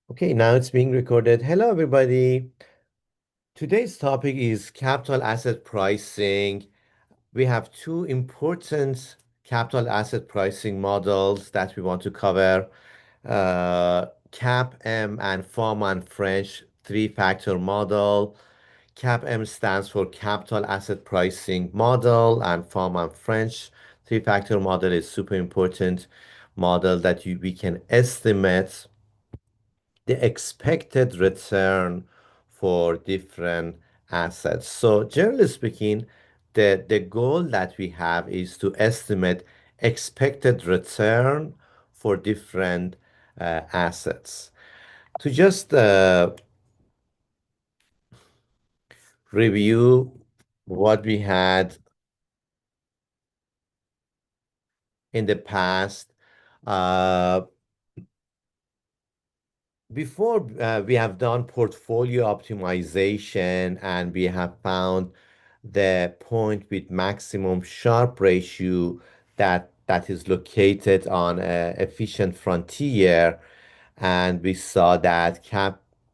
Okay, now it's being recorded. Hello, everybody. Today's topic is capital asset pricing. We have two important capital asset pricing models that we want to cover. CAPM and Froment French three-factor model. CAPM stands for Capital Asset Pricing Model, and Froment French three-factor model is super important model that we can estimate the expected return for different assets. So generally speaking, the goal that we have is to estimate expected return for different assets. To just review what we had in the past, uh, before we have done portfolio optimization and we have found the point with maximum Sharpe ratio that is located on a efficient frontier, and we saw that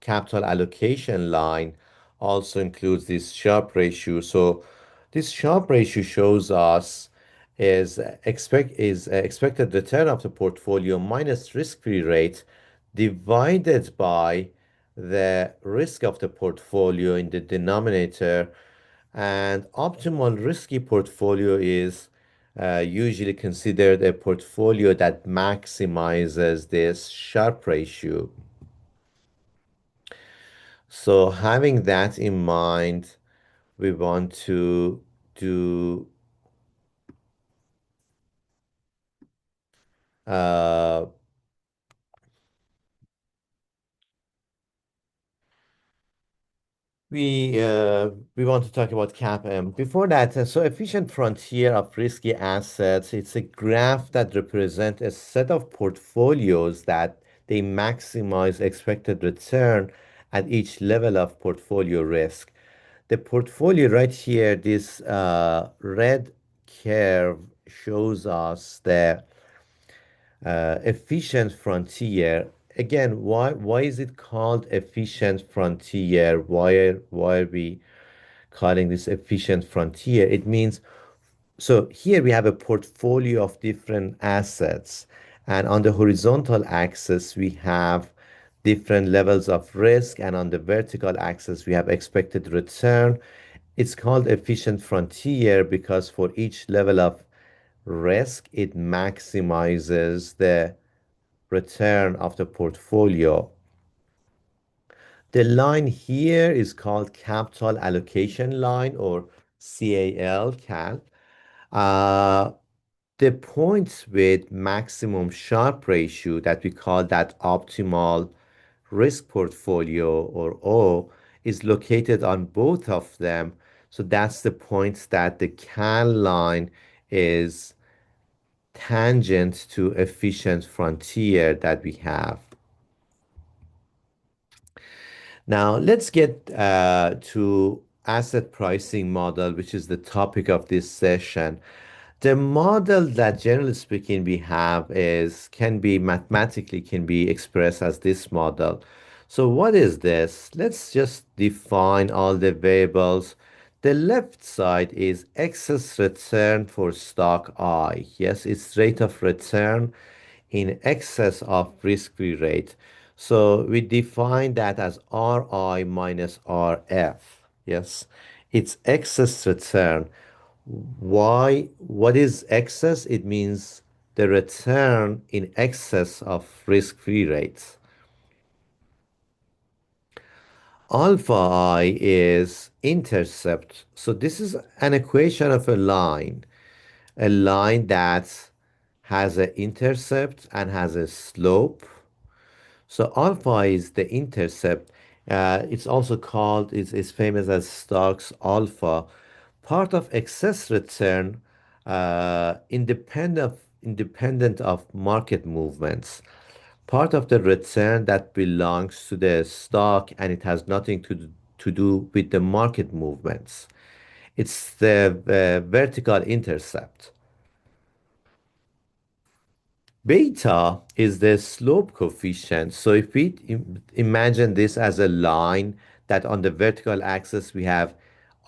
capital allocation line also includes this Sharpe ratio. So this Sharpe ratio shows us is expected return of the portfolio minus risk-free rate divided by the risk of the portfolio in the denominator, and optimal risky portfolio is usually considered a portfolio that maximizes this Sharpe ratio. So having that in mind, we want to do uh, we want to talk about CAPM. Before that, so efficient frontier of risky assets, it's a graph that represents a set of portfolios that they maximize expected return at each level of portfolio risk. The portfolio right here, this red curve shows us the efficient frontier. Again, why is it called efficient frontier? Why are we calling this efficient frontier? It means so here we have a portfolio of different assets, and on the horizontal axis we have different levels of risk, and on the vertical axis we have expected return. It's called efficient frontier because for each level of risk, it maximizes the return of the portfolio. The line here is called capital allocation line, or CAL. Uh, the points with maximum Sharpe ratio that we call that optimal risk portfolio, or O, is located on both of them. So that's the points that the CAL line is tangent to efficient frontier that we have. Now, let's get to asset pricing model, which is the topic of this session. The model that generally speaking we have is can be mathematically can be expressed as this model. So what is this? Let's just define all the variables. The left side is excess return for stock I. Yes, it's rate of return in excess of risk-free rate. So we define that as Ri minus Rf. Yes, it's excess return. Why? What is excess? It means the return in excess of risk-free rates. Alpha I is intercept. So this is an equation of a line that has an intercept and has a slope. So alpha is the intercept. It's also called, is famous as Stokes alpha. Part of excess return, independent of market movements. Part of the return that belongs to the stock and it has nothing to do with the market movements. It's the vertical intercept. Beta is the slope coefficient. So if we imagine this as a line that on the vertical axis we have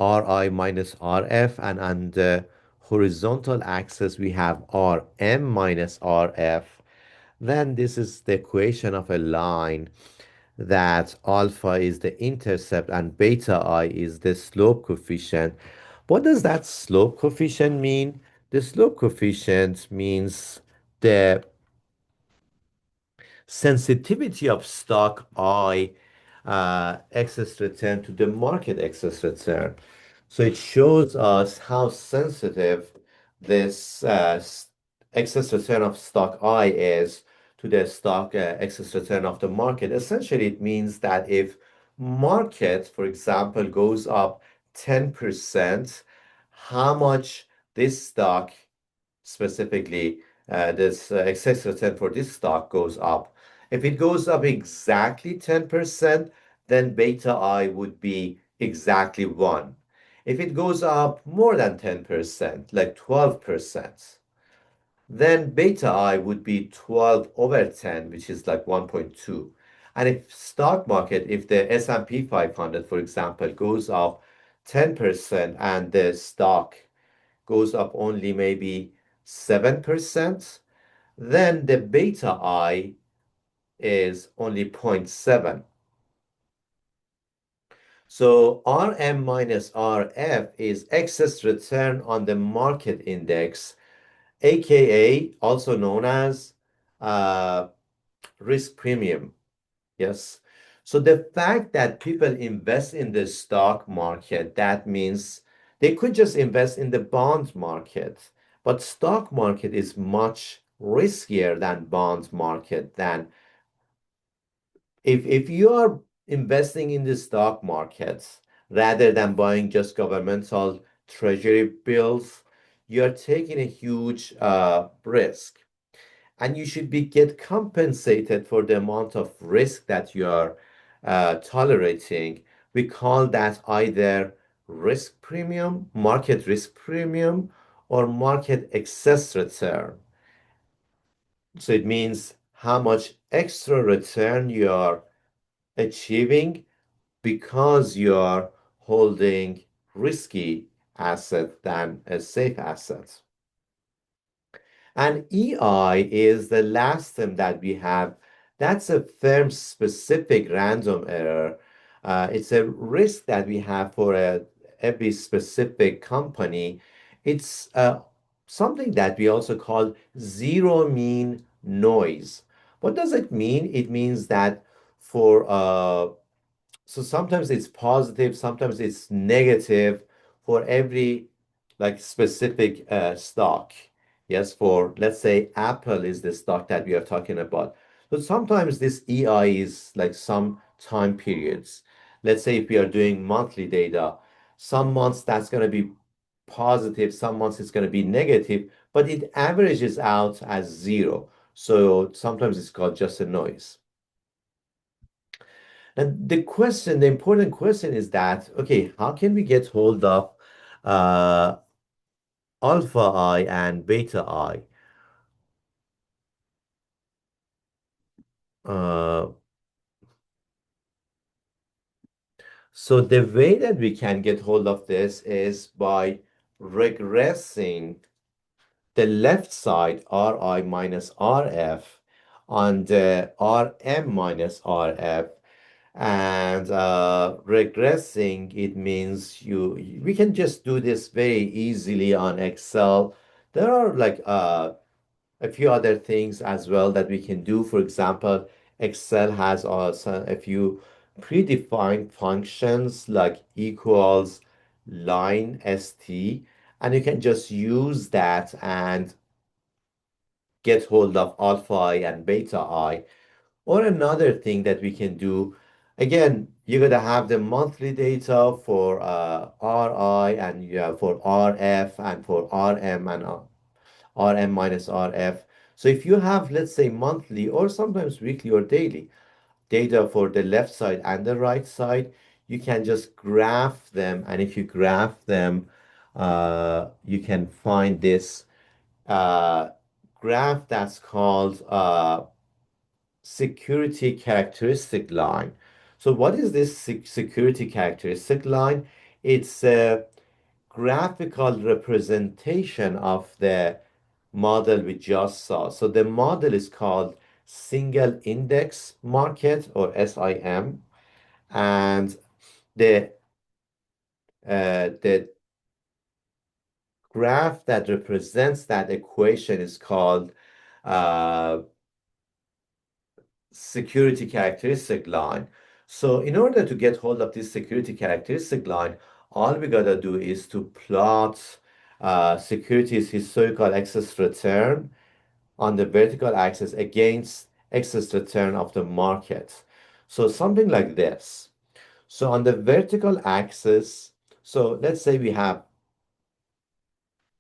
Ri minus Rf, and on the horizontal axis we have Rm minus Rf, then this is the equation of a line that alpha is the intercept and beta I is the slope coefficient. What does that slope coefficient mean? The slope coefficient means the sensitivity of stock I excess return to the market excess return. So it shows us how sensitive this excess return of stock I is to the stock excess return of the market. Essentially, it means that if market, for example, goes up 10%, how much this stock specifically, this excess return for this stock goes up. If it goes up exactly 10%, then beta I would be exactly 1. If it goes up more than 10%, like 12%, then beta I would be 12 over 10, which is like 1.2. And if stock market, if the S&P 500, for example, goes up 10% and the stock goes up only maybe 7%, then the beta I is only zero point 0.7. So Rm minus Rf is excess return on the market index, aka also known as uh, risk premium. Yes. So the fact that people invest in the stock market, that means they could just invest in the bond market. But stock market is much riskier than bond market. Than if you are investing in the stock markets rather than buying just governmental treasury bills, you're taking a huge risk, and you should be get compensated for the amount of risk that you are tolerating. We call that either risk premium, market risk premium, or market excess return. So it means how much extra return you are achieving because you are holding risky asset than a safe asset. And EI is the last term that we have. That's a firm-specific random error. It's a risk that we have for every specific company. It's something that we also call zero mean noise. What does it mean? It means that for so sometimes it's positive, sometimes it's negative for every like specific stock. Yes, for let's say Apple is the stock that we are talking about. So sometimes this EI is like some time periods. Let's say if we are doing monthly data, some months that's going to be positive, some months it's going to be negative, but it averages out as zero. So sometimes it's called just a noise. And the question, the important question is that, okay, how can we get hold of uh, alpha I and beta I? Uh, so the way that we can get hold of this is by regressing the left side Ri minus Rf on the Rm minus Rf. And regressing, it means we can just do this very easily on Excel. There are like a few other things as well that we can do. For example, Excel has also a few predefined functions like equals line st, and you can just use that and get hold of alpha I and beta I. Or another thing that we can do, again, you're gonna have the monthly data for RI and you have for RF and for RM and RM minus RF. So if you have, let's say, monthly or sometimes weekly or daily data for the left side and the right side, you can just graph them. And if you graph them, you can find this uh, graph that's called security characteristic line. So what is this security characteristic line? It's a graphical representation of the model we just saw. So the model is called single index market or SIM, and the the graph that represents that equation is called uh, security characteristic line. So in order to get hold of this security characteristic line, all we gotta do is to plot securities historical excess return on the vertical axis against excess return of the market. So something like this. So on the vertical axis, so let's say we have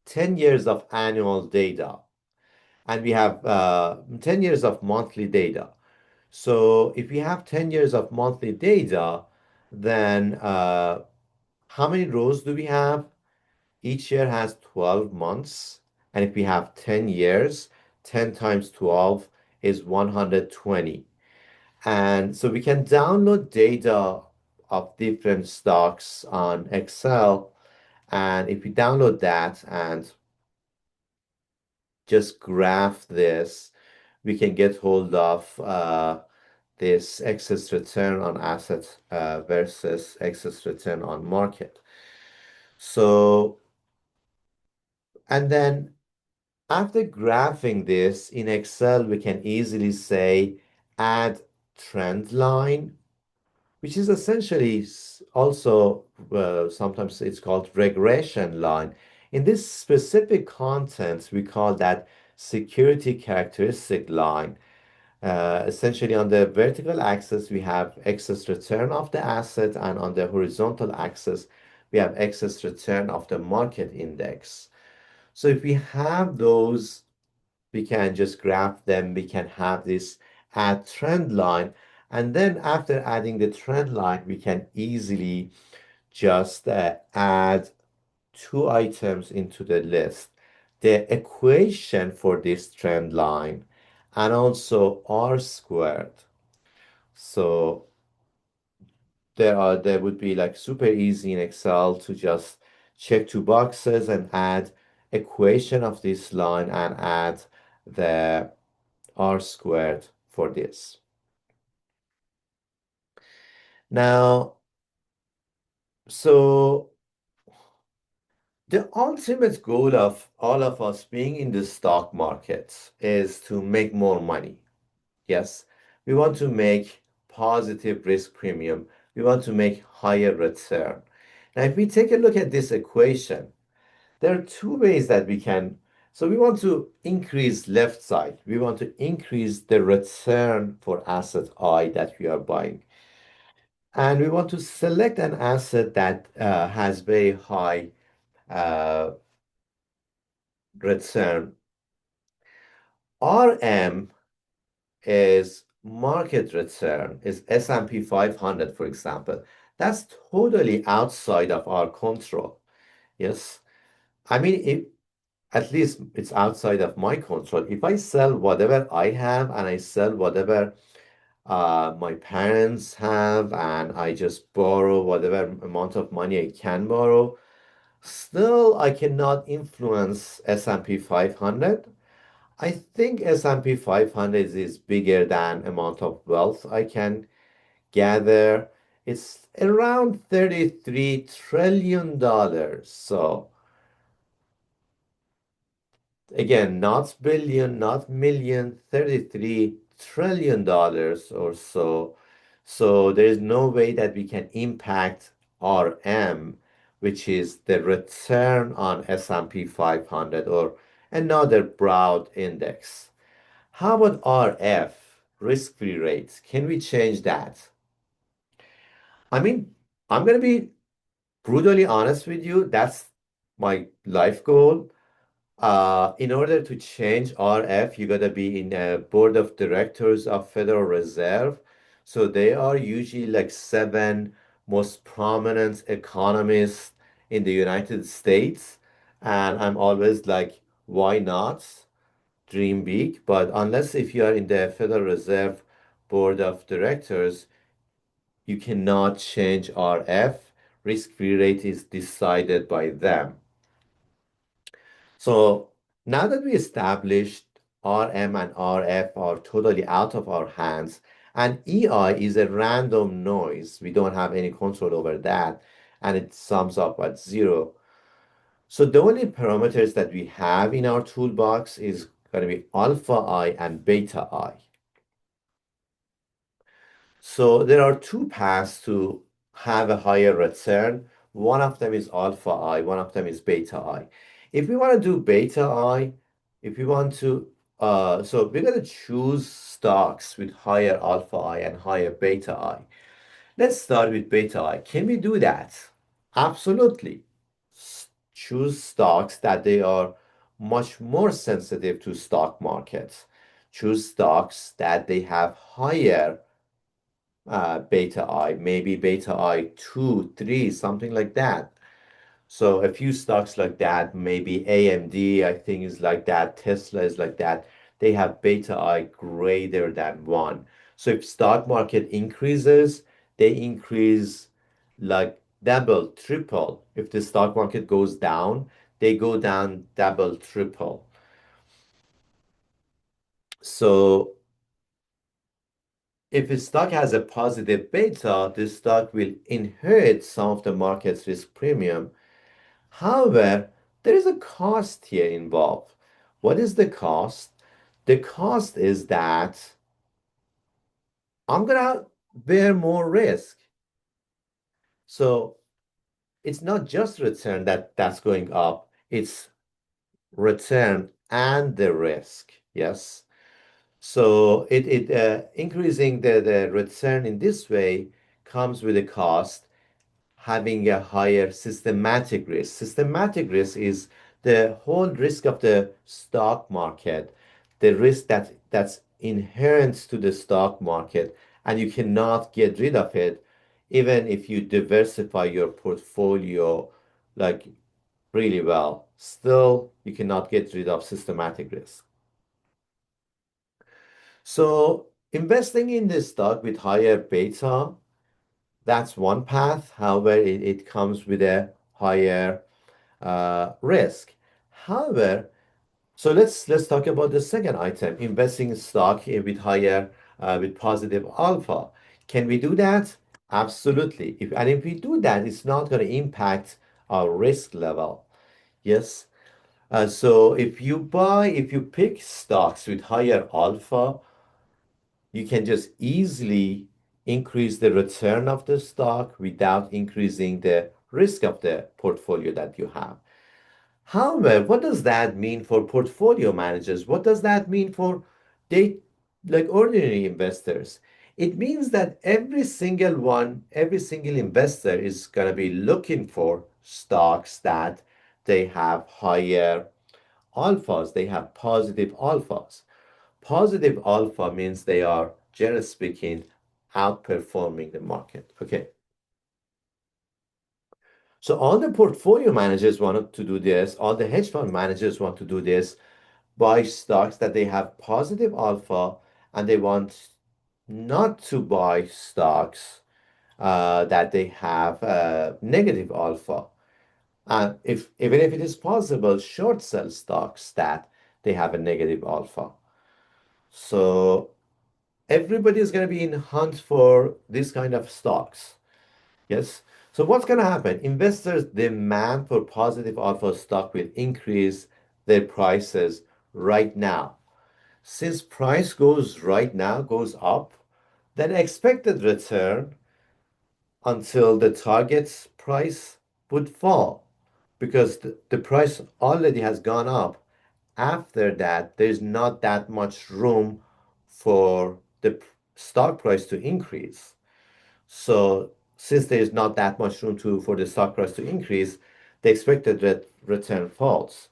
10 years of annual data and we have 10 years of monthly data. So if we have 10 years of monthly data, then how many rows do we have? Each year has 12 months. And if we have 10 years, 10 times 12 is 120. And so we can download data of different stocks on Excel. And if we download that and just graph this, we can get hold of this excess return on asset versus excess return on market. So, and then after graphing this in Excel, we can easily say add trend line, which is essentially also sometimes it's called regression line. In this specific content, we call that security characteristic line. Essentially, on the vertical axis, we have excess return of the asset, and on the horizontal axis, we have excess return of the market index. So if we have those, we can just graph them. We can have this add trend line. And then after adding the trend line, we can easily just add two items into the list. The equation for this trend line and also R squared. So there would be like super easy in Excel to just check two boxes and add equation of this line and add the R squared for this. Now, so the ultimate goal of all of us being in the stock market is to make more money. Yes, we want to make positive risk premium. We want to make higher return. Now, if we take a look at this equation, there are two ways that we can. So we want to increase left side. We want to increase the return for asset I that we are buying. And we want to select an asset that has very high uh, return. RM is market return, is S&P 500, for example. That's totally outside of our control. Yes. I mean, at least it's outside of my control. If I sell whatever I have and I sell whatever my parents have and I just borrow whatever amount of money I can borrow, still I cannot influence S&P 500. I think S&P 500 is bigger than amount of wealth I can gather. It's around $33 trillion dollars. So again, not billion, not million, $33 trillion dollars or so. So there is no way that we can impact RM, which is the return on S&P 500 or another broad index. How about RF, risk-free rates? Can we change that? I mean, I'm going to be brutally honest with you. That's my life goal. In order to change RF, you gotta be in a board of directors of Federal Reserve. So they are usually like seven most prominent economists in the United States. And I'm always like, why not? dream big, but unless if you are in the Federal Reserve Board of Directors, you cannot change RF. Risk-free rate is decided by them. So now that we established RM and RF are totally out of our hands, and EI is a random noise, we don't have any control over that, and it sums up at zero. So the only parameters that we have in our toolbox is going to be alpha I and beta I. So there are two paths to have a higher return. One of them is alpha I, one of them is beta I. If we want to do beta I, if we want to, so we're going to choose stocks with higher alpha I and higher beta I. Let's start with beta I. Can we do that? Absolutely. Choose stocks that they are much more sensitive to stock markets. Choose stocks that they have higher beta I, maybe beta I 2, 3, something like that. So a few stocks like that, maybe AMD, I think is like that, Tesla is like that. They have beta I greater than 1. So if stock market increases, they increase like double, triple. If the stock market goes down, they go down double, triple. So if a stock has a positive beta, this stock will inherit some of the market's risk premium. However, there is a cost here involved. What is the cost? The cost is that I'm gonna bear more risk. So it's not just return that's going up, it's return and the risk. Yes. So it increasing the return in this way comes with a cost, having a higher systematic risk. Systematic risk is the whole risk of the stock market, the risk that's inherent to the stock market, and you cannot get rid of it, even if you diversify your portfolio like really well. Still, you cannot get rid of systematic risk. So investing in the stock with higher beta, that's one path. However, it comes with a higher risk. However, so let's talk about the second item, investing in stock with higher with positive alpha. Can we do that? Absolutely. If we do that, it's not going to impact our risk level. Yes. So if you pick stocks with higher alpha, you can just easily increase the return of the stock without increasing the risk of the portfolio that you have. However, what does that mean for portfolio managers? What does that mean for they like ordinary investors? It means that every single investor is going to be looking for stocks that they have higher alphas, they have positive alphas. Positive alpha means they are, generally speaking, outperforming the market. Okay. So all the portfolio managers wanted to do this, all the hedge fund managers want to do this, buy stocks that they have positive alpha, and they want not to buy stocks that they have negative alpha. And if even if it is possible, short sell stocks that they have a negative alpha. So everybody is going to be in hunt for this kind of stocks. Yes. So what's going to happen? Investors' demand for positive alpha stock will increase their prices right now. Since price goes right now, goes up, then expected return until the target price would fall because the price already has gone up. After that, there's not that much room for the stock price to increase. So since there is not that much room for the stock price to increase, the expected return falls.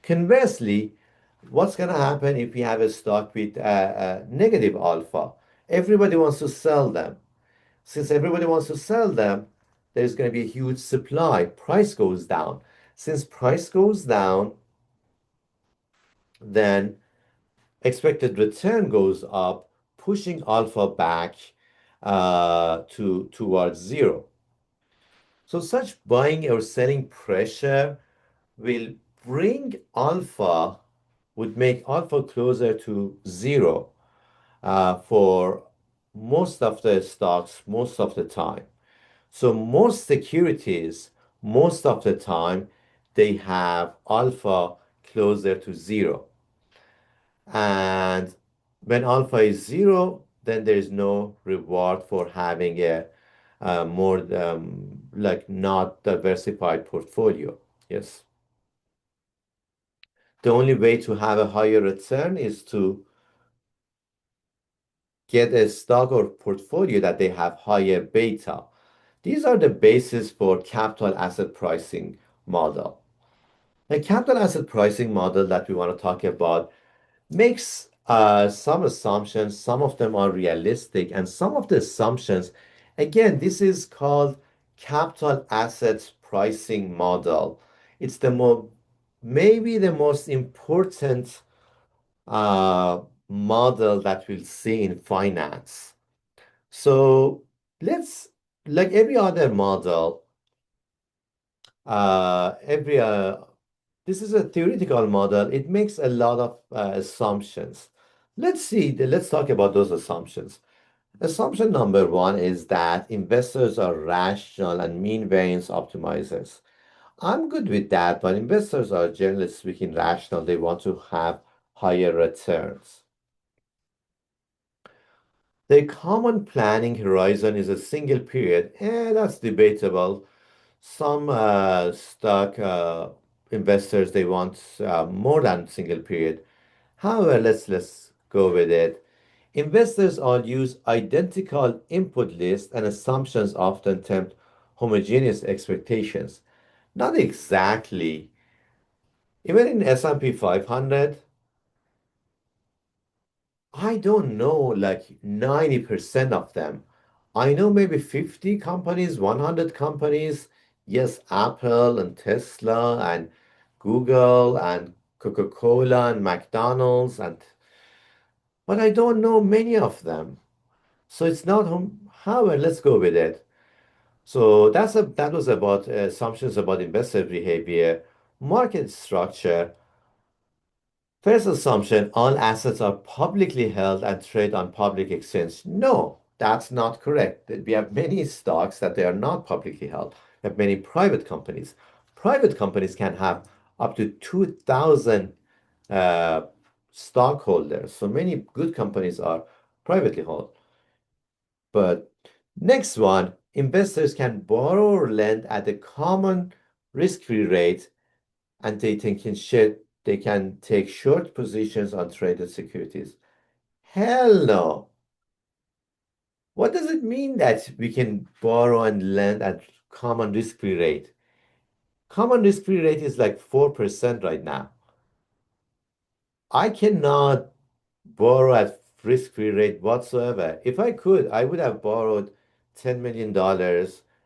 Conversely, what's going to happen if we have a stock with negative alpha? Everybody wants to sell them. Since everybody wants to sell them, there's going to be a huge supply. Price goes down. Since price goes down, then expected return goes up, pushing alpha back to towards zero. So such buying or selling pressure will bring alpha, would make alpha closer to zero for most of the stocks, most of the time. So most securities, most of the time, they have alpha closer to zero. And when alpha is zero, then there is no reward for having a more like not diversified portfolio. Yes. The only way to have a higher return is to get a stock or portfolio that they have higher beta. These are the basis for capital asset pricing model. A capital asset pricing model that we want to talk about makes some assumptions. Some of them are realistic, and some of the assumptions, again, this is called capital asset pricing model. It's the maybe the most important model that we'll see in finance. So let's, like every other model, every this is a theoretical model. It makes a lot of assumptions. Let's talk about those assumptions. Assumption number one is that investors are rational and mean variance optimizers. I'm good with that, but investors are generally speaking rational. They want to have higher returns. The common planning horizon is a single period, and that's debatable. Some stock investors they want more than single period. However, let's go with it. Investors all use identical input lists and assumptions often tempt homogeneous expectations. Not exactly. Even in S&P 500, I don't know like 90% of them. I know maybe 50 companies, 100 companies. Yes, Apple and Tesla and Google and Coca-Cola and McDonald's and but I don't know many of them. So it's not however, let's go with it. So that was about assumptions about investor behavior, market structure. First assumption, all assets are publicly held and trade on public exchange. No, that's not correct. We have many stocks that they are not publicly held. We have many private companies. Private companies can have up to 2,000 uh, stockholders. So many good companies are privately held. But next one, investors can borrow or lend at a common risk-free rate and they can take short positions on traded securities. Hell no. What does it mean that we can borrow and lend at common risk-free rate? Common risk-free rate is like 4% right now. I cannot borrow at risk-free rate whatsoever. If I could, I would have borrowed $10 million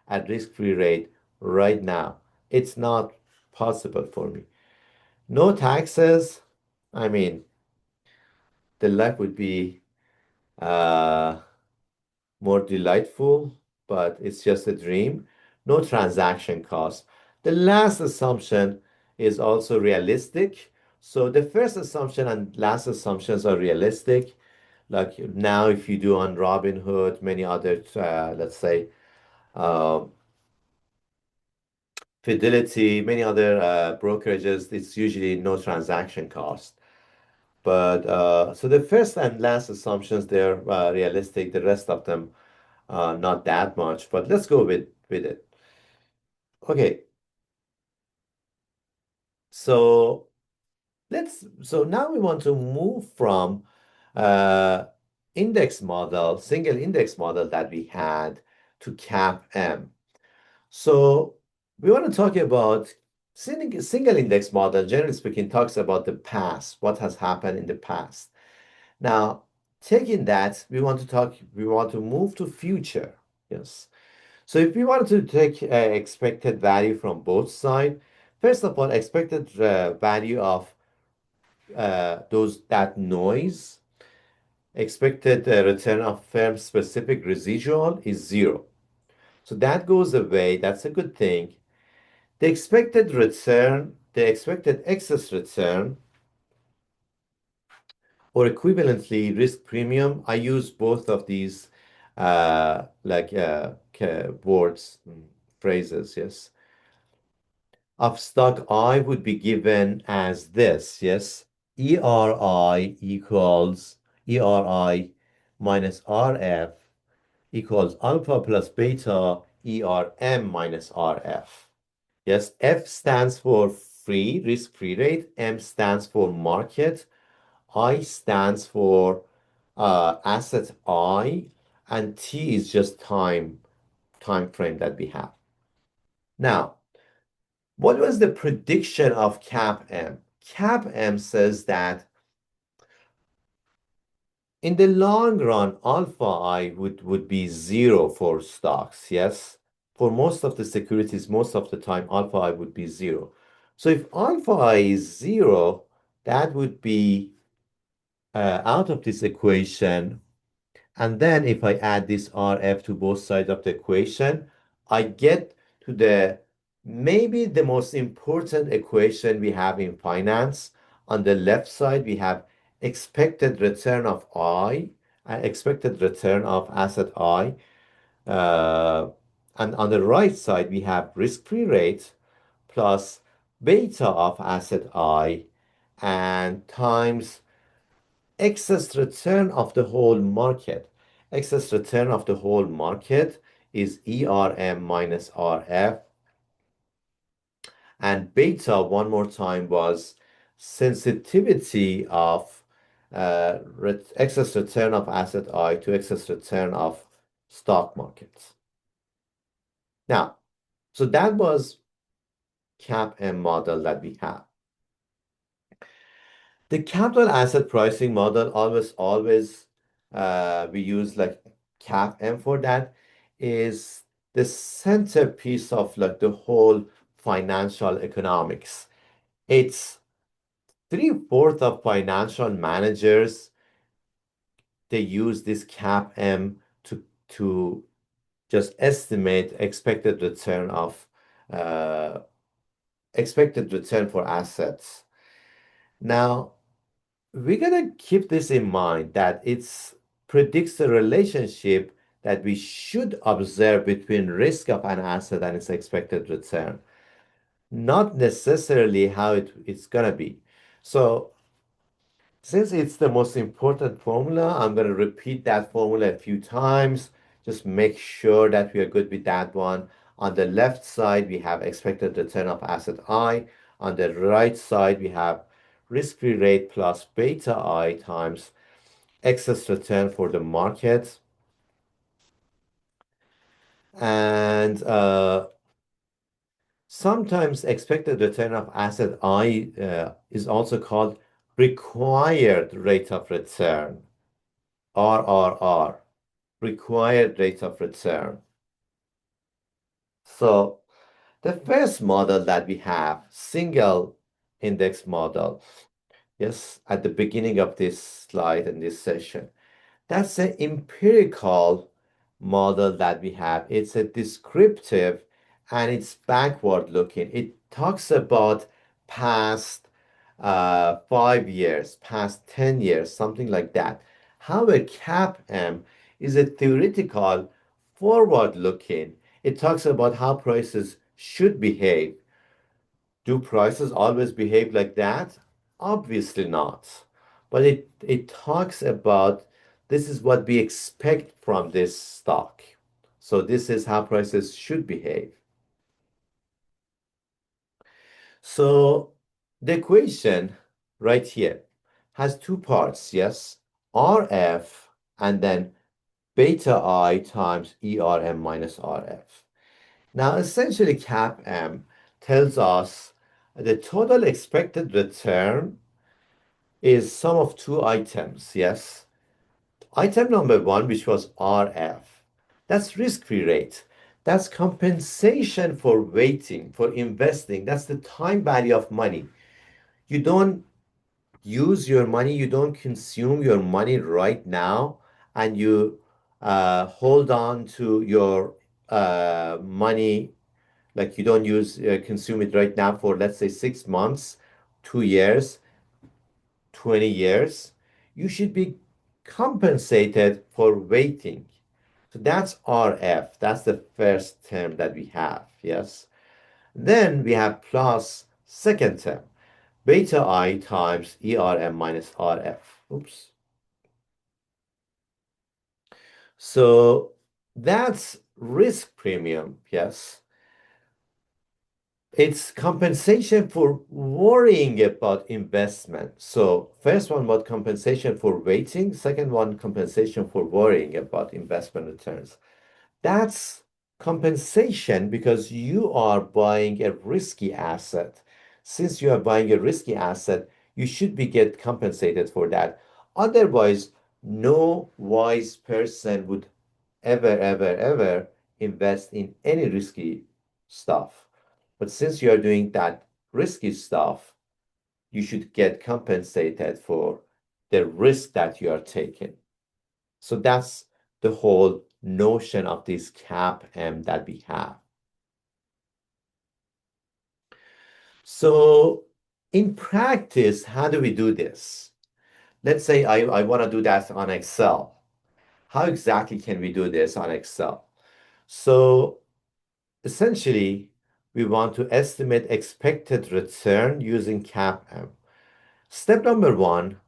at risk-free rate right now. It's not possible for me. No taxes. I mean, the life would be uh, more delightful, but it's just a dream. No transaction costs. The last assumption is also realistic. So the first assumption and last assumptions are realistic. Like now, if you do on Robinhood, many other, let's say, uh, Fidelity, many other brokerages, it's usually no transaction cost. But so the first and last assumptions, they're realistic. The rest of them, not that much. But let's go with it. Okay, so so now we want to move from uh, index model, single index model that we had to CAPM. So we want to talk about single index model, generally speaking, talks about the past, what has happened in the past. Now, taking that, we want to move to future. Yes. So if we wanted to take expected value from both sides, first of all, expected value of that noise, expected return of firm specific residual is zero. So that goes away. That's a good thing. The expected excess return, or equivalently risk premium, I use both of these words, phrases, yes, of stock I would be given as this, yes, ERI equals ERI minus RF equals alpha plus beta ERM minus RF. Yes, F stands for free, risk-free rate, M stands for market, I stands for asset I, and T is just time frame that we have. Now, what was the prediction of CAPM? CAPM says that in the long run, alpha I would be zero for stocks, yes? For most of the securities, most of the time, alpha I would be zero. So if alpha I is zero, that would be out of this equation. And then if I add this RF to both sides of the equation, I get to the maybe the most important equation we have in finance. On the left side, we have expected return of I, expected return of asset I. Uh, and on the right side, we have risk-free rate plus beta of asset I and times excess return of the whole market. Excess return of the whole market is ERM minus RF. And beta, one more time, was sensitivity of excess return of asset I to excess return of stock markets. Now, so that was CAPM model that we have. The capital asset pricing model always we use like CAPM for that is the centerpiece of like the whole financial economics. It's three-fourths of financial managers they use this CAPM to just estimate uh, expected return for assets. Now, we're gonna keep this in mind that it predicts the relationship that we should observe between risk of an asset and its expected return, not necessarily how it's gonna be. So since it's the most important formula, I'm gonna repeat that formula a few times. Just make sure that we are good with that one. On the left side, we have expected return of asset I. On the right side, we have risk-free rate plus beta I times excess return for the market. And sometimes expected return of asset I is also called required rate of return, RRR, required rate of return. So the first model that we have, single index model, yes, at the beginning of this slide and this session. That's an empirical model that we have. It's a descriptive and it's backward looking. It talks about past 5 years, past 10 years, something like that. However, CAPM is a theoretical forward looking. It talks about how prices should behave. Do prices always behave like that? Obviously not. But it talks about this is what we expect from this stock. So this is how prices should behave. So the equation right here has two parts, yes? RF and then beta I times ERM minus RF. Now, essentially, CAPM tells us the total expected return is sum of two items, yes? Item number one, which was RF, that's risk-free rate. That's compensation for waiting, for investing. That's the time value of money. You don't use your money, you don't consume your money right now, and you hold on to your money, like you don't use consume it right now for, let's say, 6 months, 2 years, 20 years, you should be compensated for waiting. So that's RF. That's the first term that we have. Yes. Then we have plus second term, beta I times ERM minus RF. Oops. So that's risk premium. Yes. It's compensation for worrying about investment. So first one was compensation for waiting. Second one, compensation for worrying about investment returns. That's compensation because you are buying a risky asset. Since you are buying a risky asset, you should be get compensated for that. Otherwise, no wise person would ever invest in any risky stuff. But since you are doing that risky stuff, you should get compensated for the risk that you are taking. So that's the whole notion of this CAPM that we have. So in practice, how do we do this? Let's say I want to do that on Excel. How exactly can we do this on Excel? So essentially, we want to estimate expected return using CAPM. Step number one,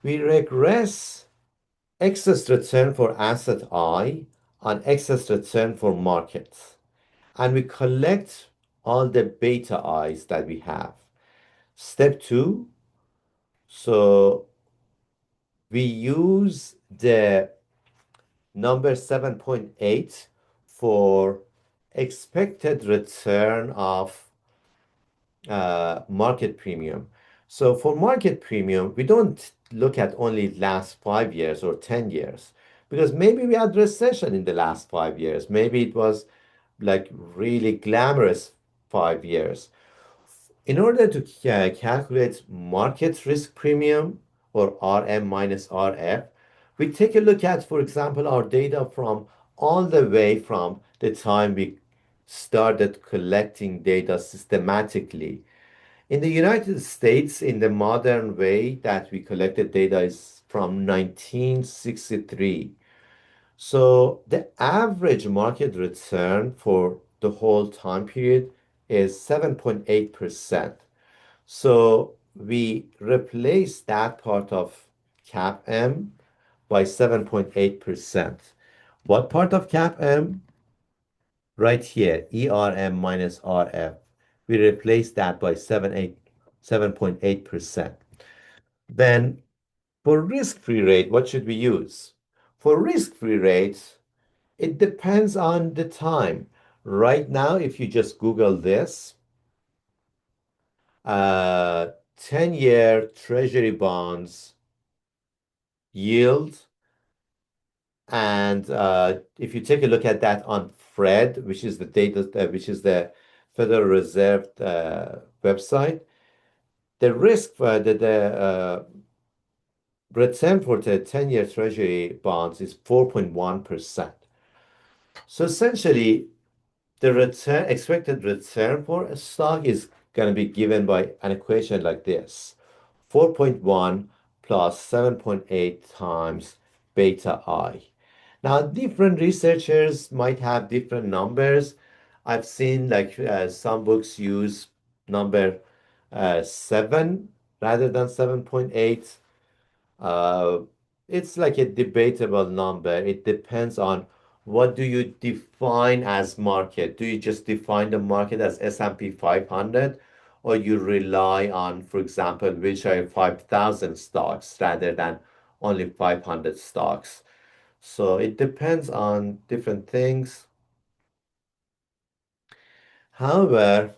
we regress excess return for asset I on excess return for markets. And we collect all the beta i's that we have. Step two, so we use the number 7.8 for expected return of market premium. So for market premium, we don't look at only last 5 years or 10 years because maybe we had recession in the last 5 years. Maybe it was like really glamorous 5 years. In order to calculate market risk premium or RM minus RF, we take a look at, for example, our data from all the way from the time we started collecting data systematically. In the United States, in the modern way that we collected data is from 1963. So the average market return for the whole time period is 7.8%. So we replace that part of CAPM by 7.8%. What part of CAPM? Right here, ERM minus RF. We replace that by 7.8%. Then for risk-free rate, what should we use? For risk-free rates, it depends on the time. Right now, if you just Google this, 10-year treasury bonds yield, and if you take a look at that on FRED, which is the data, which is the Federal Reserve website, the risk for the return for the 10-year treasury bonds is 4.1%. So essentially, the return expected return for a stock is going to be given by an equation like this: 4.1 plus 7.8 times beta I. Now, different researchers might have different numbers. I've seen like some books use number 7 rather than 7.8. Uh, it's like a debatable number. It depends on what do you define as market. Do you just define the market as S&P 500, or you rely on, for example, which are 5,000 stocks rather than only 500 stocks? So it depends on different things. However,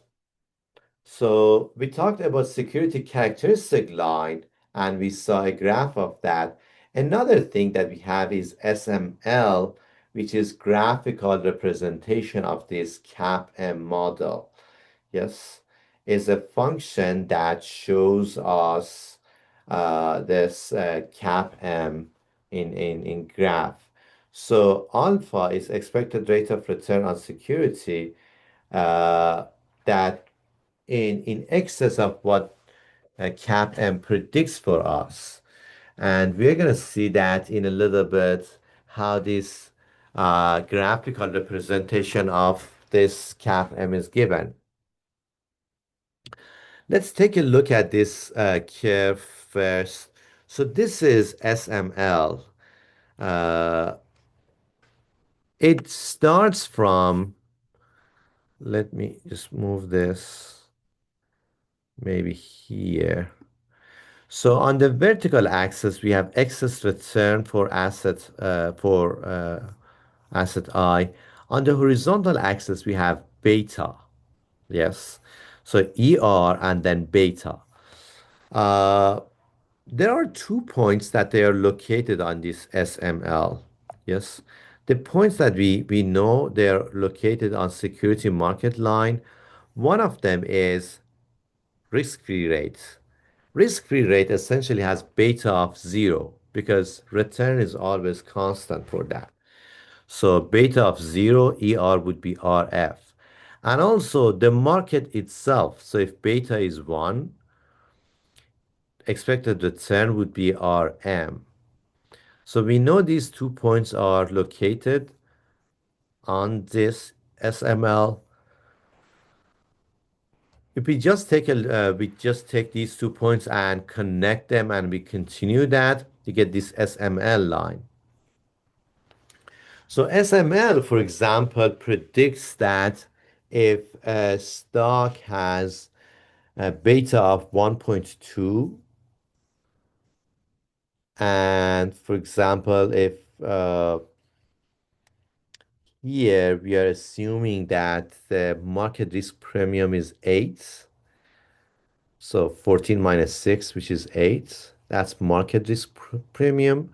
so we talked about security characteristic line and we saw a graph of that. Another thing that we have is SML, which is graphical representation of this CAPM model. Yes, is a function that shows us this CAPM in graph. So alpha is expected rate of return on security uh, that in excess of what CAPM predicts for us. And we're going to see that in a little bit how this graphical representation of this CAPM is given. Let's take a look at this curve first. So this is SML. Uh, it starts from, let me just move this maybe here. So on the vertical axis, we have excess return for asset I. On the horizontal axis, we have beta. Yes. So ER and then beta. Uh, there are 2 points that they are located on this SML. Yes. The points that we know they are located on security market line. One of them is risk-free rate. Risk-free rate essentially has beta of zero because return is always constant for that. So beta of zero, ER would be RF. And also the market itself. So if beta is one, expected return would be RM. So we know these 2 points are located on this SML. If we just take these 2 points and connect them and we continue that, you get this SML line. So SML, for example, predicts that if a stock has a beta of 1.2, and for example, if here we are assuming that the market risk premium is 8, so 14 minus 6, which is 8, that's market risk premium.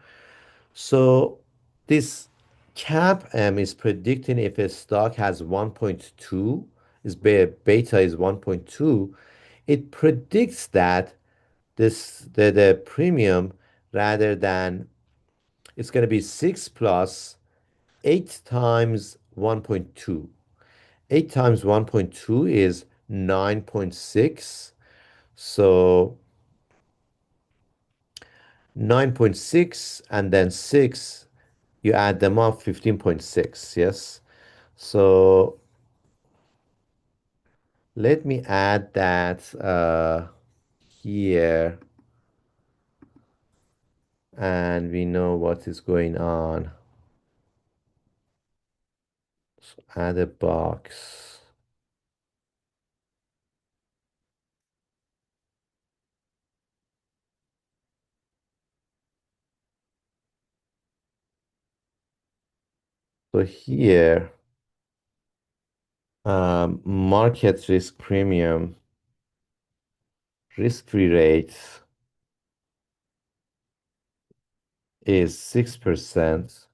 So this CAPM is predicting if a stock has 1.2, beta is 1.2, it predicts that the premium rather than it's going to be 6 plus 8 times 1.2. 8 times 1.2 is 9.6. So 9.6 and then 6, you add them up, 15.6. Yes. So let me add that here and we know what is going on. So add a box. So here, market risk premium, risk-free rate is 6%.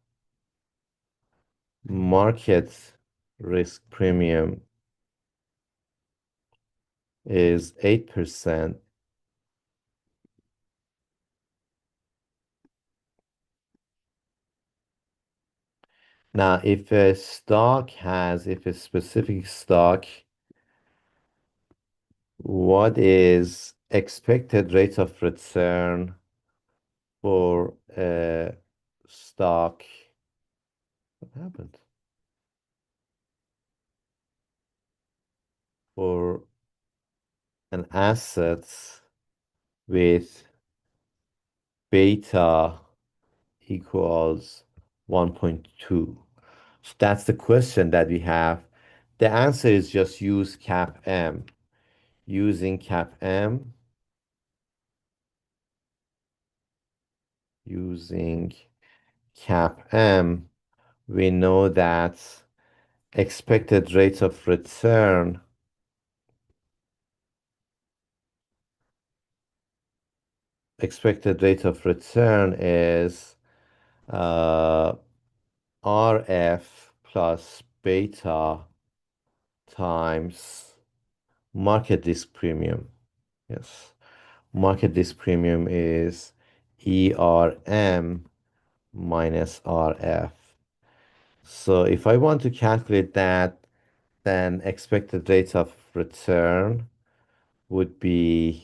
Market risk premium is 8%. Now, if if a specific stock, what is expected rate of return for a stock? What happened? For an asset with beta equals 1.2. So that's the question that we have. The answer is just use CAPM. Using CAPM, using CAPM, we know that expected rate of return is uh, RF plus beta times market risk premium. Yes. market risk premium is ERM minus RF. So if I want to calculate that, then expected rate of return would be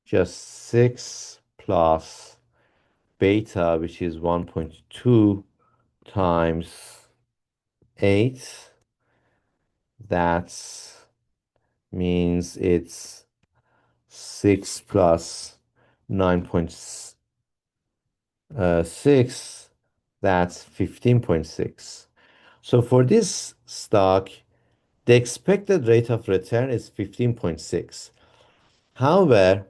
just 6 plus beta, which is 1.2 times 8. That means it's 6 plus 9.6. That's 15.6. So for this stock, the expected rate of return is 15.6. However,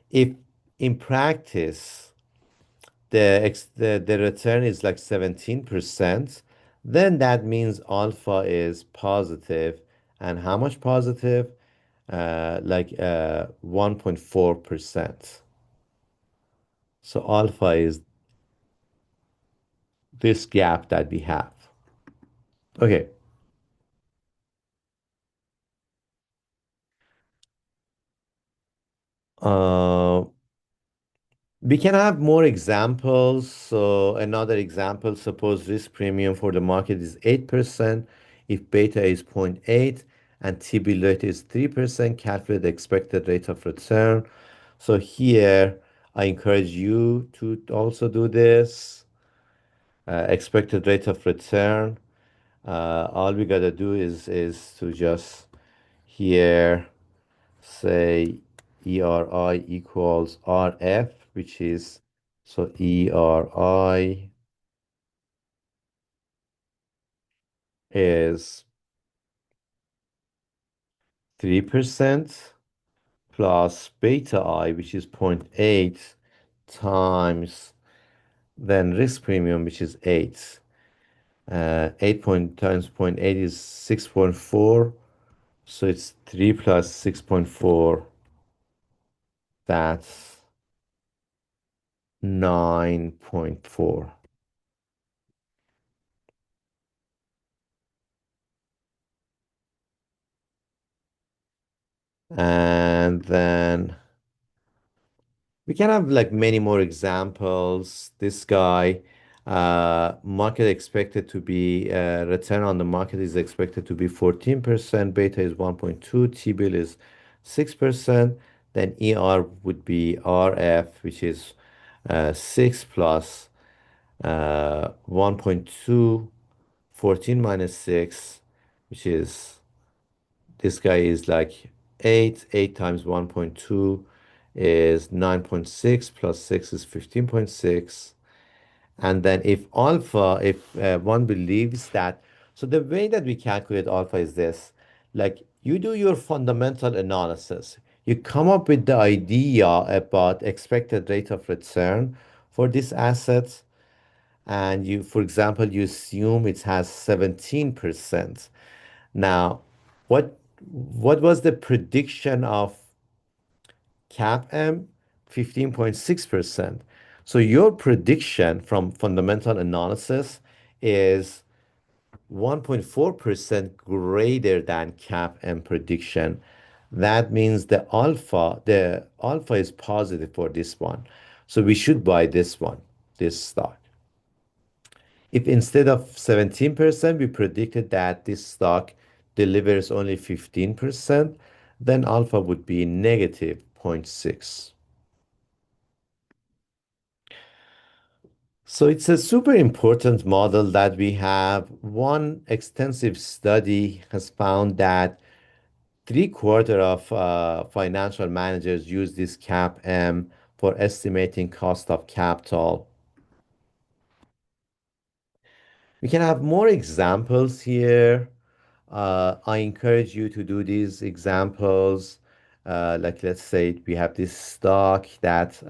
if in practice the return is like 17%, then that means alpha is positive. And how much positive? 1.4%. So alpha is this gap that we have. Okay. Uh, We can have more examples. So another example, suppose risk premium for the market is 8%. If beta is zero point 0.8 and T bill rate is 3%, calculate the expected rate of return. So here, I encourage you to also do this. Expected rate of return. All we gotta do is to just here say ERI equals RF, which is so ERI is 3% plus beta I, which is zero point 0.8 times then risk premium, which is 8. 8 point times zero point 0.8 is 6.4. So it's 3 plus 6.4. That's 9.4. And then we can have like many more examples. This guy, market expected to be, return on the market is expected to be 14%, beta is 1.2, T-bill is 6%, then ER would be RF, which is 6 plus 1.2, 14 minus 6, which is this guy is like 8. 8 times 1.2 is 9.6 plus 6 is 15.6. And then if one believes that, so the way that we calculate alpha is this, like you do your fundamental analysis, you come up with the idea about expected rate of return for this asset, and you, for example, you assume it has 17%. Now, what was the prediction of CAPM? 15.6%. So your prediction from fundamental analysis is 1.4% greater than CAPM prediction. That means the alpha is positive for this one. So we should buy this one, this stock. If instead of 17%, we predicted that this stock delivers only 15%, then alpha would be negative zero point 0.6. So it's a super important model that we have. One extensive study has found that three-quarter of financial managers use this CAPM for estimating cost of capital. We can have more examples here. I encourage you to do these examples. Like let's say we have this stock that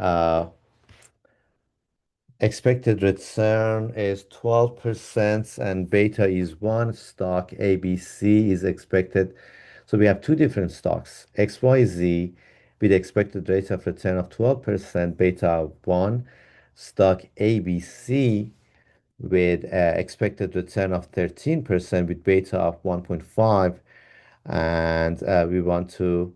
expected return is 12% and beta is 1. Stock ABC is expected. So we have two different stocks, XYZ with expected rate of return of 12%, beta of 1. Stock ABC with expected return of 13% with beta of 1.5, and we want to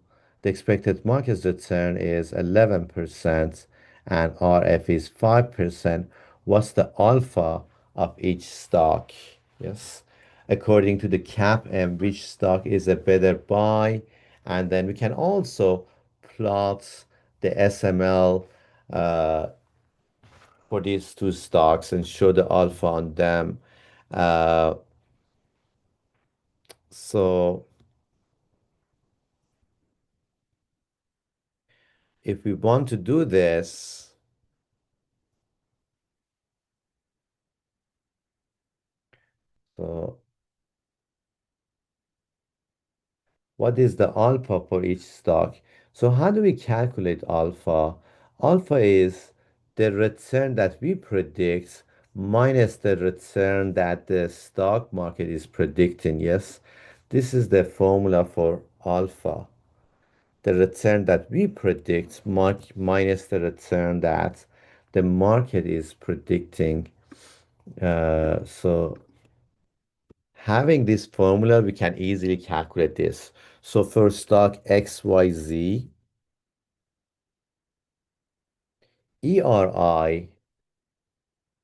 the expected market return is 11% and RF is 5%. What's the alpha of each stock? Yes. According to the CAPM, which stock is a better buy? And then we can also plot the SML uh, for these two stocks and show the alpha on them. Uh, so if we want to do this, so what is the alpha for each stock? So how do we calculate alpha? Alpha is the return that we predict minus the return that the stock market is predicting. Yes, this is the formula for alpha. The return that we predict minus the return that the market is predicting. So having this formula, we can easily calculate this. So for stock XYZ, ERI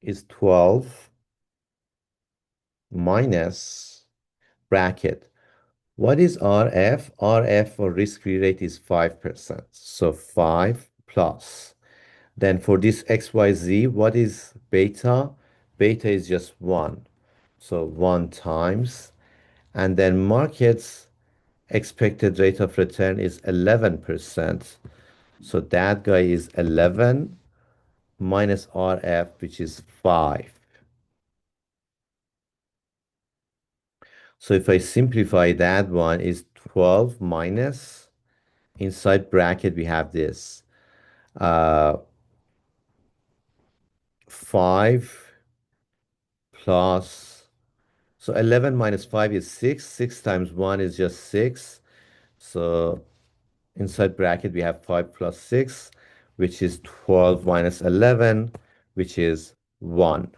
is 12 minus bracket. What is RF? RF for risk-free rate is 5%. So 5 plus. Then for this XYZ, what is beta? Beta is just 1. So 1 times. And then market's expected rate of return is 11%. So that guy is 11 minus RF, which is 5. So if I simplify that one is 12 minus, inside bracket we have this, uh, 5 plus, so 11 minus 5 is 6. 6 times 1 is just 6. So inside bracket we have 5 plus 6, which is 12 minus 11, which is 1.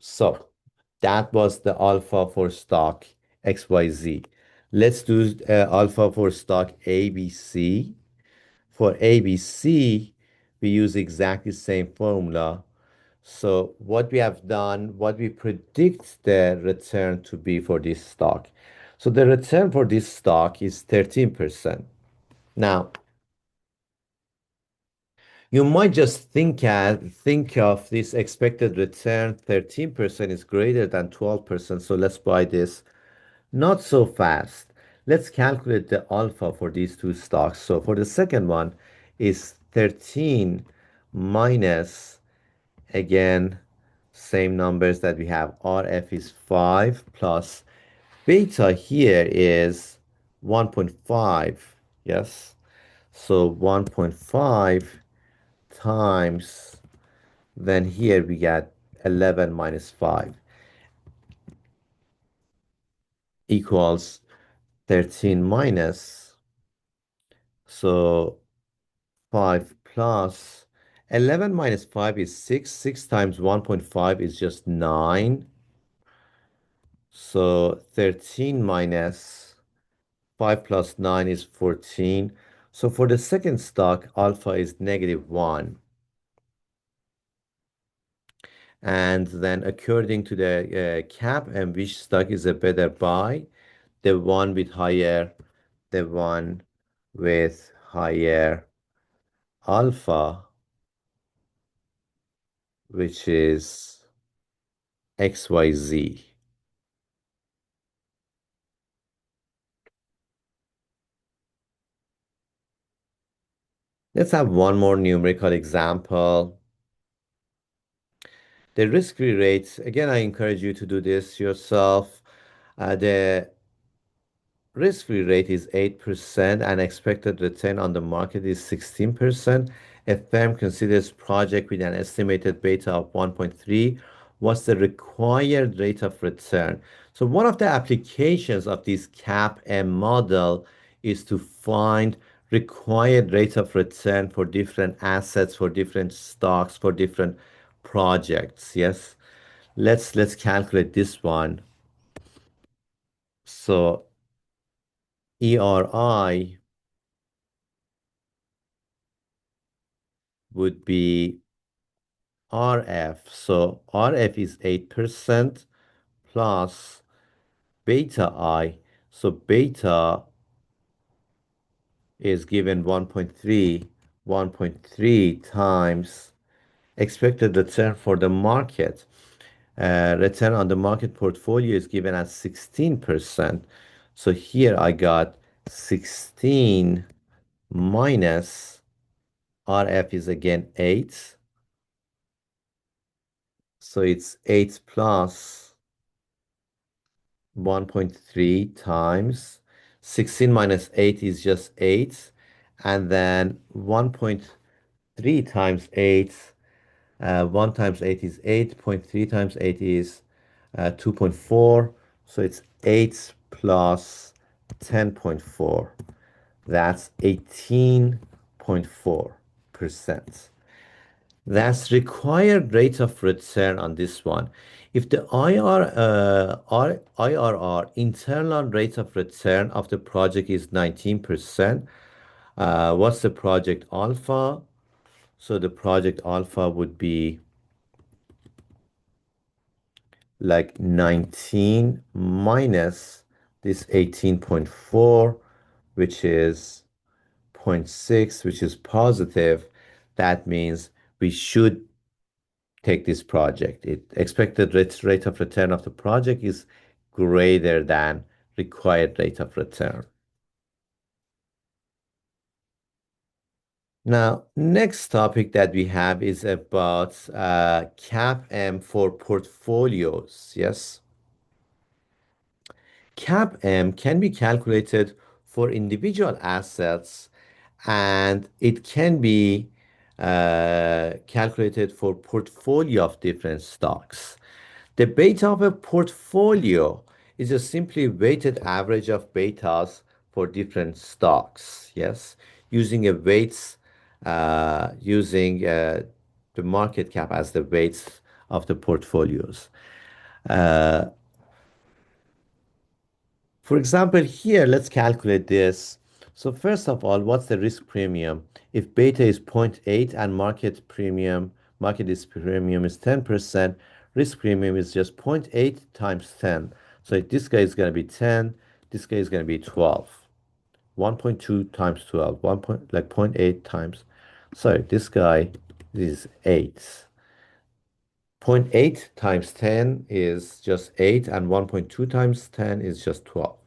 So that was the alpha for stock XYZ. Let's do alpha for stock ABC. For ABC, we use exactly the same formula. So what we have done, what we predict the return to be for this stock. So the return for this stock is 13%. Now, you might just think of this expected return 13% is greater than 12%, so let's buy this. Not so fast. Let's calculate the alpha for these two stocks. So for the second one is 13 minus, again, same numbers that we have. RF is 5 plus beta here is 1.5. Yes. So 1.5 times, then here we get 11 minus 5 equals 13 minus, so 5 plus 11 minus 5 is 6. 6 times 1.5 is just 9. So 13 minus 5 plus 9 is 14. So for the second stock, alpha is -1. And then according to the cap and which stock is a better buy, the one with higher, the one with higher alpha, which is XYZ. Let's have one more numerical example. The risk-free rate, again, I encourage you to do this yourself. The risk-free rate is 8% and expected return on the market is 16%. A firm considers project with an estimated beta of 1.3. What's the required rate of return? So one of the applications of this CAPM model is to find required rate of return for different assets, for different stocks, for different projects. Yes. Let's calculate this one. So ERI would be RF. So RF is 8% plus beta I. So beta is given 1.3, 1.3 times expected return for the market. Return on the market portfolio is given as 16%. So here I got 16 minus RF is again 8. So it's 8 plus 1.3 times 16 minus 8 is just 8. And then 1.3 times 8, 1 times 8 is 8.3 times 8 is 2.4. So it's 8 plus 10.4. That's 18.4%. That's required rate of return on this one. If the IRR, internal rate of return of the project is 19%, what's the project alpha? So the project alpha would be like 19 minus this 18.4, which is zero point 0.6, which is positive. That means we should take this project. It expected rate of return of the project is greater than required rate of return. Now, next topic that we have is about CAPM for portfolios. Yes. CAPM can be calculated for individual assets and it can be calculated for portfolio of different stocks. The beta of a portfolio is a simply weighted average of betas for different stocks. Yes, using a weights, using the market cap as the weights of the portfolios. Uh, For example, here, let's calculate this. So first of all, what's the risk premium? If beta is zero point 0.8 and market is premium is 10%, risk premium is just zero point 0.8 times 10. So this guy is going to be 10, this guy is going to be 12. 1.2 times 12, 1 point, like zero point 0.8 times. Sorry, this guy is 8. Zero point 0.8 times 10 is just 8, and 1.2 times 10 is just 12.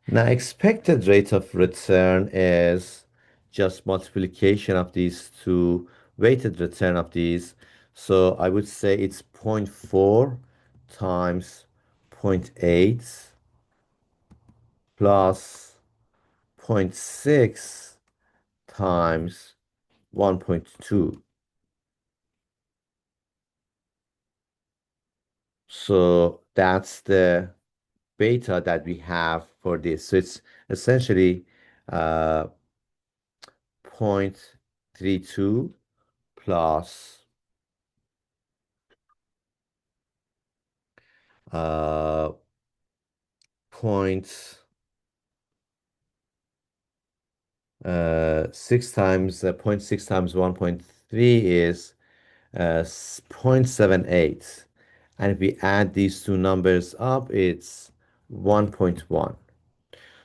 Now, expected rate of return is just multiplication of these two, weighted return of these. So I would say it's zero point 0.4 times zero point 0.8 plus zero point 0.6 times 1.2. So that's the beta that we have for this. So it's essentially uh, 0.32 plus uh, point 6 times 0.6 times 1.3 is 0.78. And if we add these two numbers up, it's 1.1.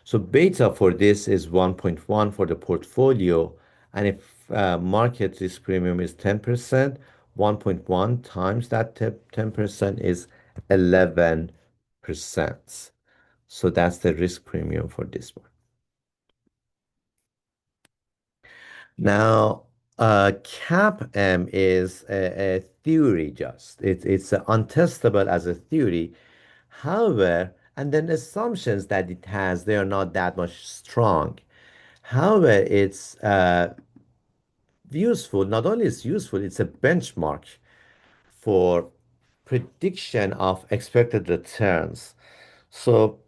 So beta for this is 1.1 for the portfolio. And if market risk premium is 10%, 1.1 times that 10% is 11%. So that's the risk premium for this one. Now, CAPM is a theory just. It's untestable as a theory. However, and then assumptions that it has, they are not that much strong. However, it's useful. Not only is useful, it's a benchmark for prediction of expected returns. So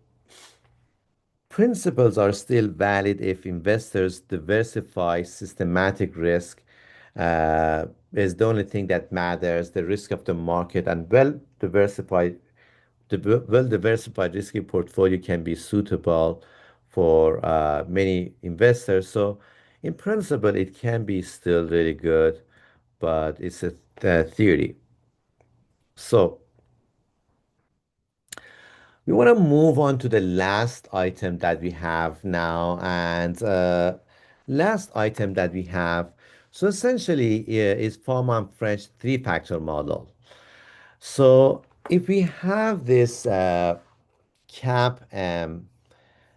principles are still valid if investors diversify systematic risk. Is the only thing that matters, the risk of the market, and well diversified the well-diversified risky portfolio can be suitable for many investors. So in principle, it can be still really good, but it's a theory. So we want to move on to the last item that we have now, and last item that we have. So essentially, is Froment French three-factor model. So if we have this CAPM,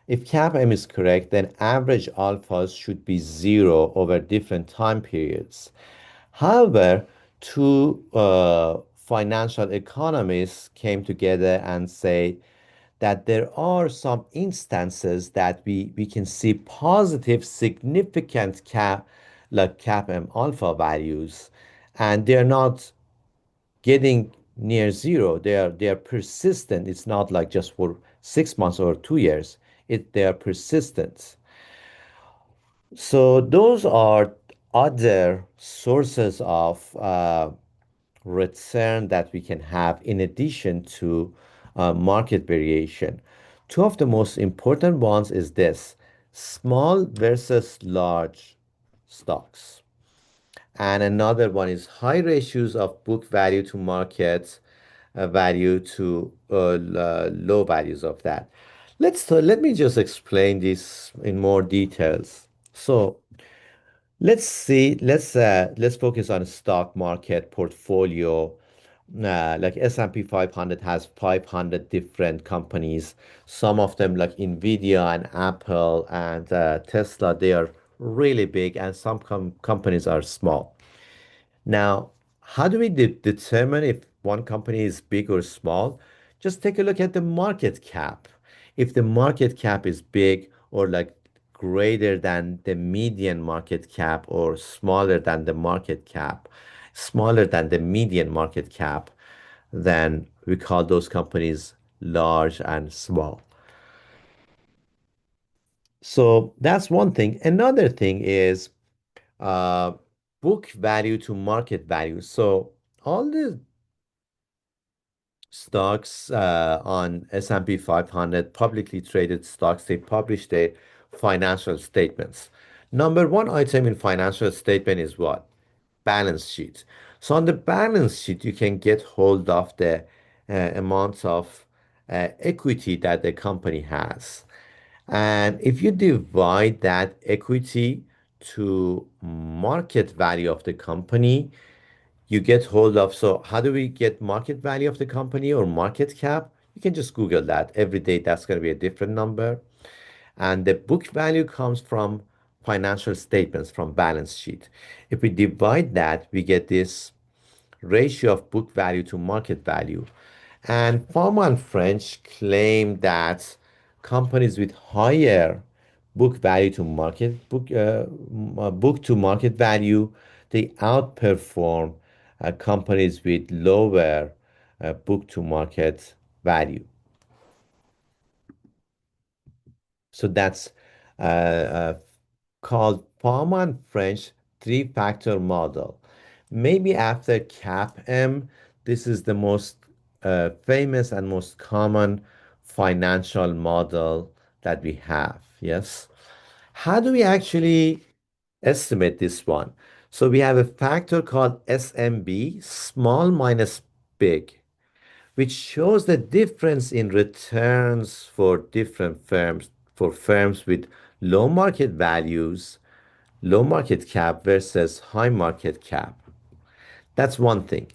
if CAPM is correct, then average alphas should be zero over different time periods. However, two financial economists came together and say that there are some instances that we can see positive, significant like CAPM alpha values, and they're not getting near zero. They are persistent. It's not like just for 6 months or 2 years. They are persistent. So those are other sources of return that we can have in addition to market variation. Two of the most important ones is this: small versus large stocks. And another one is high ratios of book value to market value to low values of that. Let me just explain this in more details. So let's focus on stock market portfolio. Like S&P 500 has 500 different companies. Some of them, like Nvidia and Apple and Tesla, they are really big, and some companies are small. Now, how do we determine if one company is big or small? Just take a look at the market cap. If the market cap is big or like greater than the median market cap or smaller than the market cap, smaller than the median market cap, then we call those companies large and small. So that's one thing. Another thing is uh, book value to market value. So all the stocks on S&P 500, publicly traded stocks, they publish their financial statements. Number one item in financial statement is what? Balance sheet. So on the balance sheet, you can get hold of the amounts of equity that the company has. And if you divide that equity to market value of the company, you get hold of. So how do we get market value of the company or market cap? You can just Google that. Every day that's going to be a different number. And the book value comes from financial statements from balance sheet. If we divide that, we get this ratio of book value to market value. And Pharma and French claim that companies with higher book value to market book to market value, they outperform companies with lower book to market value. So that's uh, called Bauman French three-factor model. Maybe after CAPM, this is the most famous and most common financial model that we have. Yes. How do we actually estimate this one? So we have a factor called SMB, small minus big, which shows the difference in returns for different firms, for firms with low market values, low market cap versus high market cap. That's one thing.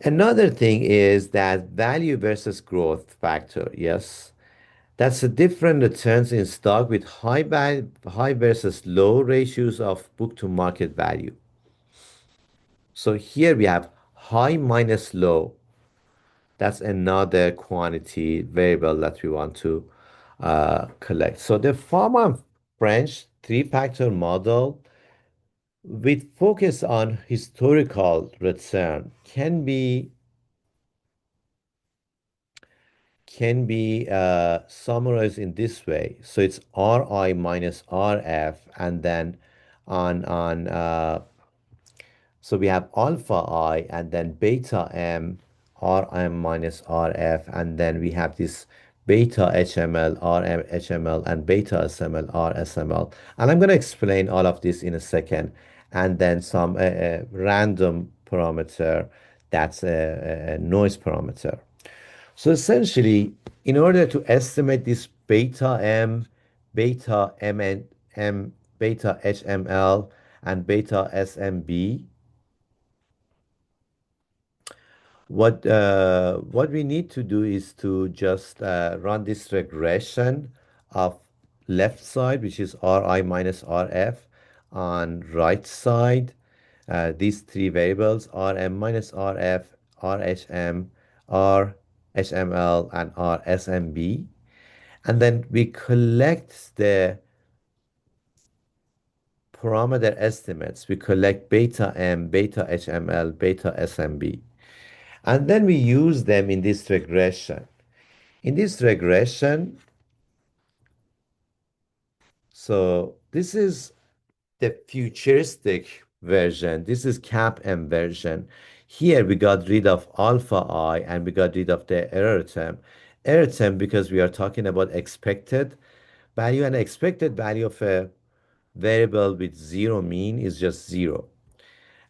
Another thing is that value versus growth factor. Yes. That's the different returns in stock with high versus low ratios of book to market value. So here we have high minus low. That's another quantity variable that we want to collect. So the Pharma French three-factor model with focus on historical return can be summarized in this way. So it's RI minus RF, and then on so we have alpha I and then beta M RM minus RF, and then we have this beta HML, RM HML, and beta SML, RSML. And I'm going to explain all of this in a second. And then some random parameter that's a noise parameter. So essentially, in order to estimate this beta M, beta MN, beta HML, and beta SMB, what we need to do is to just run this regression of left side, which is Ri minus Rf, on right side, these three variables, Rm minus Rf, Rhm, Rhml, and Rsmb. And then we collect the parameter estimates. We collect beta M, beta HML, beta SMB. And then we use them in this regression. In this regression, so this is the futuristic version. This is CAPM version. Here we got rid of alpha I and we got rid of the error term. Error term because we are talking about expected value, and expected value of a variable with zero mean is just zero.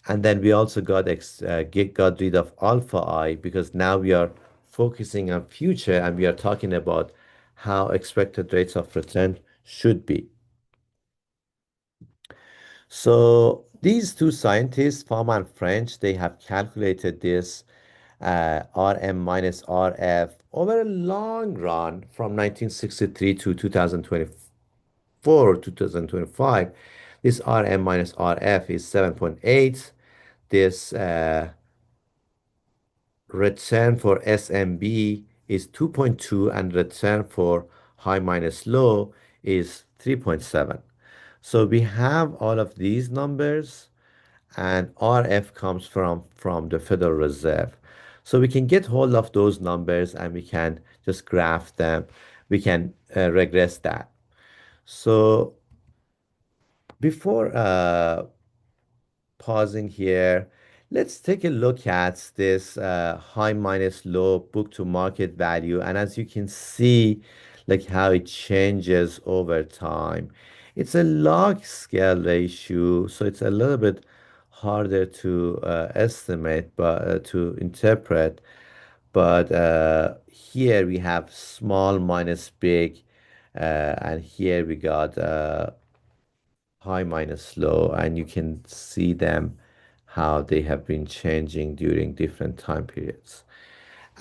And then we also got rid of alpha I because now we are focusing on future and we are talking about how expected rates of return should be. So these two scientists, Fama and French, they have calculated this RM minus RF over a long run from 1963 to 2024, 2025. This RM minus RF is 7.8. This return for SMB is 2.2, and return for high minus low is 3.7. So we have all of these numbers, and RF comes from the Federal Reserve. So we can get hold of those numbers and we can just graph them. We can regress that. So before pausing here, let's take a look at this high minus low book to market value. And as you can see, like how it changes over time. It's a log scale ratio, so it's a little bit harder to estimate, but to interpret. But here we have small minus big, and here we got high minus low, and you can see them how they have been changing during different time periods.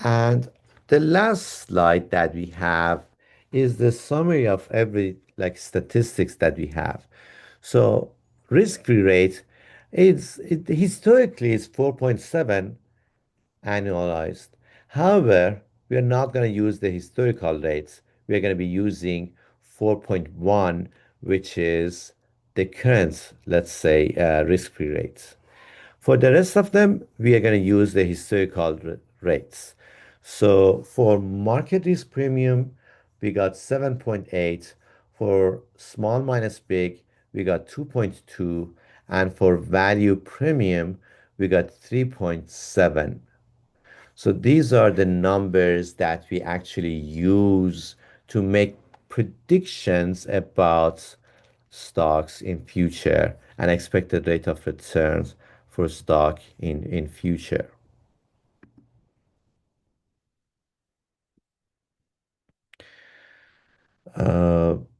And the last slide that we have is the summary of every like statistics that we have. So risk-free rate historically is 4.7 annualized. However, we are not going to use the historical rates. We are going to be using 4.1, which is the current, let's say, risk-free rates. For the rest of them, we are going to use the historical rates. So for market risk premium, we got 7.8. For small minus big, we got 2.2. And for value premium, we got 3.7. So these are the numbers that we actually use to make predictions about stocks in future and expected rate of returns for stock in future.